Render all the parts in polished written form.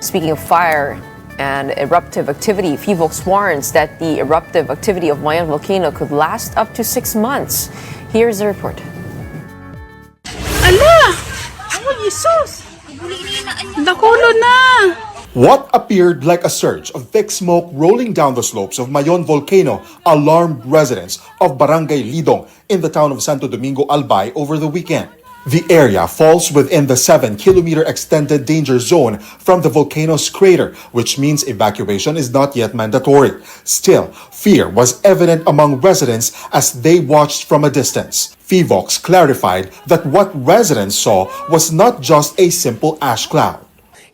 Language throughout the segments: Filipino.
Speaking of fire and eruptive activity, PHIVOLCS warns that the eruptive activity of Mayon volcano could last up to 6 months. Here's the report. Ala! Oh, Jesus! Nakulo na! What appeared like a surge of thick smoke rolling down the slopes of Mayon volcano alarmed residents of Barangay Lidong in the town of Santo Domingo, Albay over the weekend. The area falls within the 7-kilometer extended danger zone from the volcano's crater, which means evacuation is not yet mandatory. Still, fear was evident among residents as they watched from a distance. PHIVOLCS clarified that what residents saw was not just a simple ash cloud.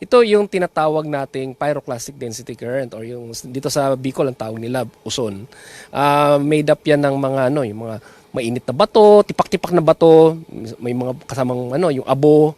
Ito yung tinatawag nating pyroclastic density current or yung dito sa Bicol ang tawag nila uson. Made up yan ng mga yung mga mainit na bato, tipak-tipak na bato, may mga kasamang yung abo.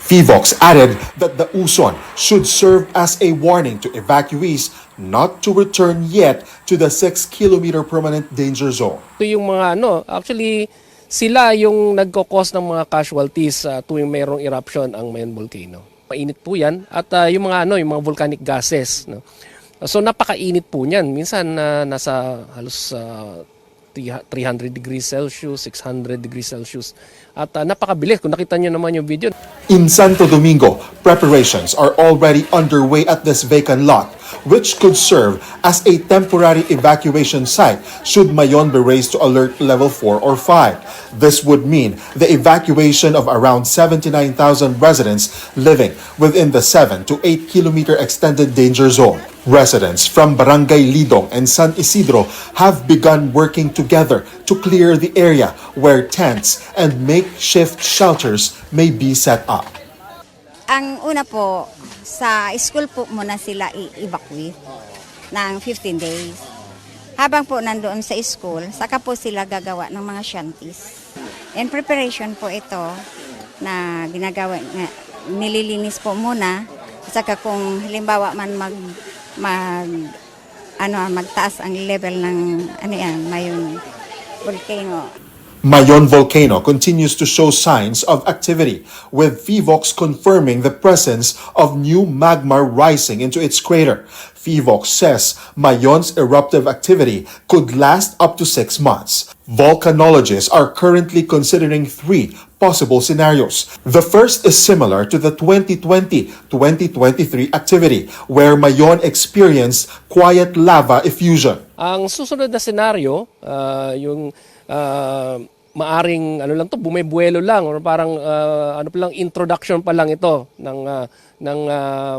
PHIVOLCS added that the uson should serve as a warning to evacuees not to return yet to the 6-kilometer permanent danger zone. Ito yung mga actually sila yung nagko-cause ng mga casualties tuwing mayroong eruption ang Mayon volcano. Mainit po yan at yung mga yung mga volcanic gases, no. So napakainit po niyan. Minsan nasa halos 300 degrees Celsius, 600 degrees Celsius. At napakabilis kung nakita niyo naman yung video. In Santo Domingo, preparations are already underway at this vacant lot, which could serve as a temporary evacuation site should Mayon be raised to alert level 4 or 5. This would mean the evacuation of around 79,000 residents living within the 7 to 8 kilometer extended danger zone. Residents from Barangay Lidong and San Isidro have begun working together to clear the area where tents and makeshift shelters may be set up. Ang una po, sa school po muna sila i-evacuate ng 15 days. Habang po nandoon sa school, saka po sila gagawa ng mga shanties. In preparation po ito na ginagawa, nililinis po muna, saka kung halimbawa man magtaas ang level ng Mayon volcano. Mayon volcano continues to show signs of activity, with PHIVOLCS confirming the presence of new magma rising into its crater. PHIVOLCS says Mayon's eruptive activity could last up to 6 months. Volcanologists are currently considering 3 possible scenarios. The first is similar to the 2020-2023 activity, where Mayon experienced quiet lava effusion. Ang susunod na senaryo, yung maaring bumibuelo lang or parang introduction pa lang ito ng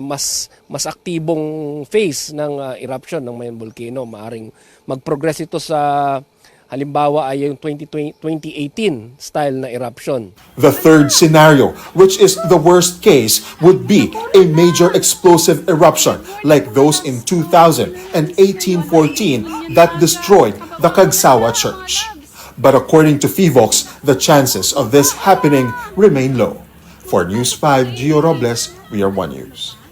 mas aktibong phase ng eruption ng Mayon volcano. Maaring mag-progress ito sa halimbawa ay yung 2018 style na eruption. The third scenario, which is the worst case, would be a major explosive eruption like those in 2000 and 1814 that destroyed the Cagsawa Church. But according to PHIVOLCS, the chances of this happening remain low. For News 5, Gio Robles, we are One News.